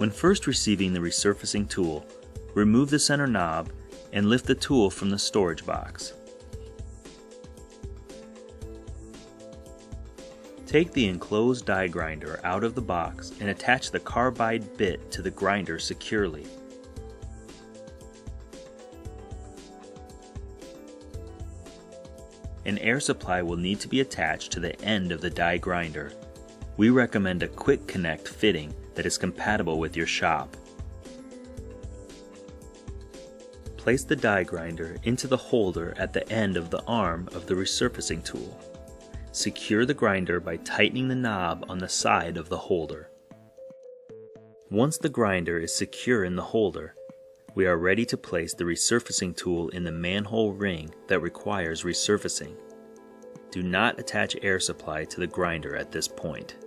When first receiving the resurfacing tool, remove the center knob and lift the tool from the storage box. Take the enclosed die grinder out of the box and attach the carbide bit to the grinder securely. An air supply will need to be attached to the end of the die grinder. We recommend a quick connect fitting that is compatible with your shop. Place the die grinder into the holder at the end of the arm of the resurfacing tool. Secure the grinder by tightening the knob on the side of the holder. Once the grinder is secure in the holder, we are ready to place the resurfacing tool in the manhole ring that requires resurfacing. Do not attach air supply to the grinder at this point.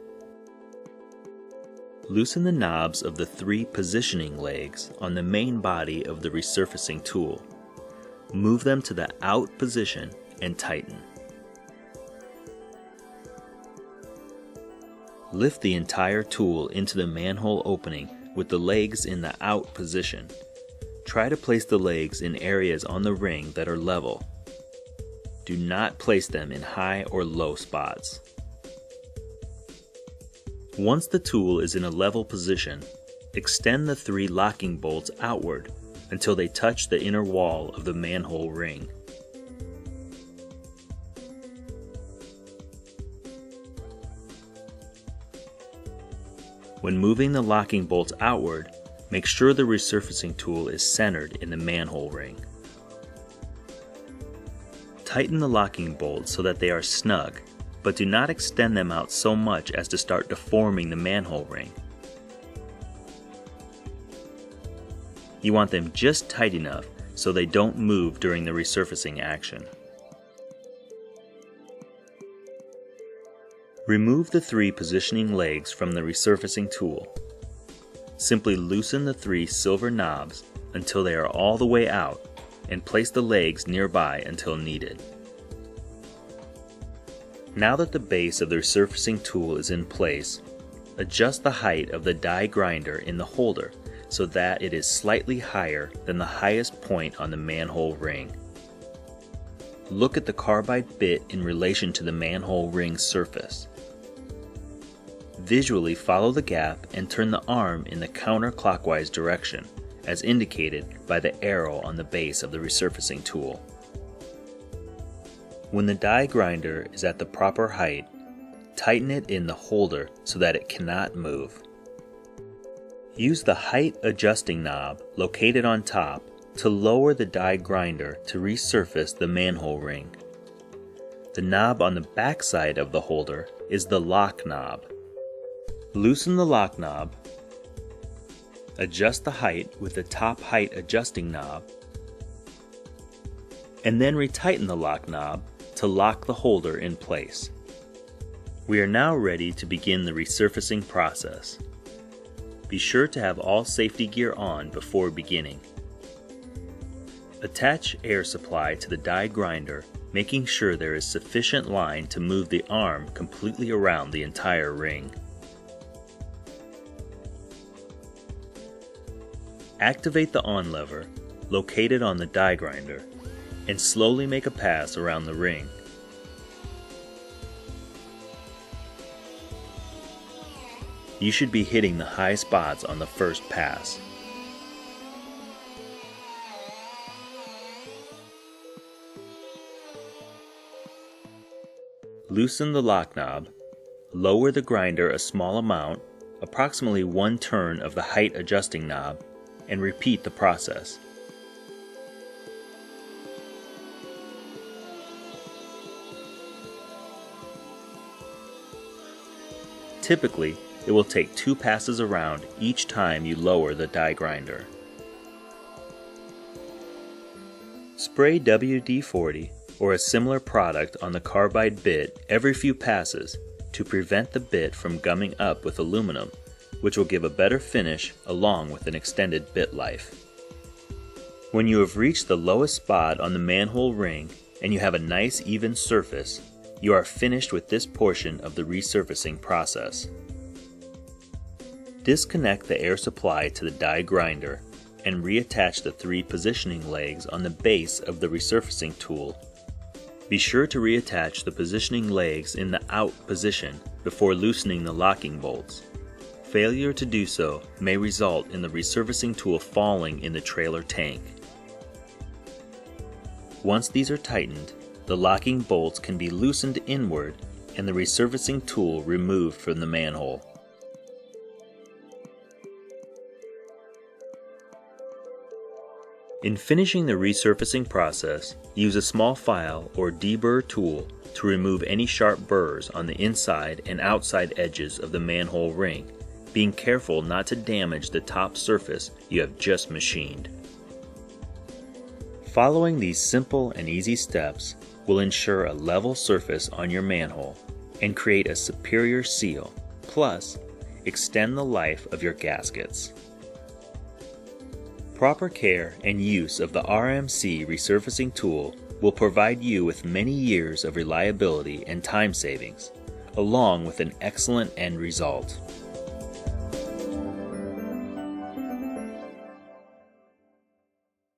Loosen the knobs of the 3 positioning legs on the main body of the resurfacing tool. Move them to the out position and tighten. Lift the entire tool into the manhole opening with the legs in the out position. Try to place the legs in areas on the ring that are level. Do not place them in high or low spots. Once the tool is in a level position, extend the 3 locking bolts outward until they touch the inner wall of the manhole ring. When moving the locking bolts outward, make sure the resurfacing tool is centered in the manhole ring. Tighten the locking bolts so that they are snug, but do not extend them out so much as to start deforming the manhole ring. You want them just tight enough so they don't move during the resurfacing action. Remove the 3 positioning legs from the resurfacing tool. Simply loosen the 3 silver knobs until they are all the way out and place the legs nearby until needed. Now that the base of the resurfacing tool is in place, adjust the height of the die grinder in the holder so that it is slightly higher than the highest point on the manhole ring. Look at the carbide bit in relation to the manhole ring surface. Visually follow the gap and turn the arm in the counterclockwise direction, as indicated by the arrow on the base of the resurfacing tool. When the die grinder is at the proper height, tighten it in the holder so that it cannot move. Use the height adjusting knob located on top to lower the die grinder to resurface the manhole ring. The knob on the back side of the holder is the lock knob. Loosen the lock knob, adjust the height with the top height adjusting knob, and then retighten the lock knob to lock the holder in place. We are now ready to begin the resurfacing process. Be sure to have all safety gear on before beginning. Attach air supply to the die grinder, making sure there is sufficient line to move the arm completely around the entire ring. Activate the on lever, located on the die grinder, and slowly make a pass around the ring. You should be hitting the high spots on the first pass. Loosen the lock knob, lower the grinder a small amount, approximately 1 turn of the height adjusting knob, and repeat the process. Typically, it will take 2 passes around each time you lower the die grinder. Spray WD-40 or a similar product on the carbide bit every few passes to prevent the bit from gumming up with aluminum, which will give a better finish along with an extended bit life. When you have reached the lowest spot on the manhole ring and you have a nice even surface, you are finished with this portion of the resurfacing process. Disconnect the air supply to the die grinder and reattach the 3 positioning legs on the base of the resurfacing tool. Be sure to reattach the positioning legs in the out position before loosening the locking bolts. Failure to do so may result in the resurfacing tool falling in the trailer tank. Once these are tightened, the locking bolts can be loosened inward and the resurfacing tool removed from the manhole. In finishing the resurfacing process, use a small file or deburr tool to remove any sharp burrs on the inside and outside edges of the manhole ring, being careful not to damage the top surface you have just machined. Following these simple and easy steps will ensure a level surface on your manhole and create a superior seal, plus extend the life of your gaskets. Proper care and use of the RMC resurfacing tool will provide you with many years of reliability and time savings, along with an excellent end result.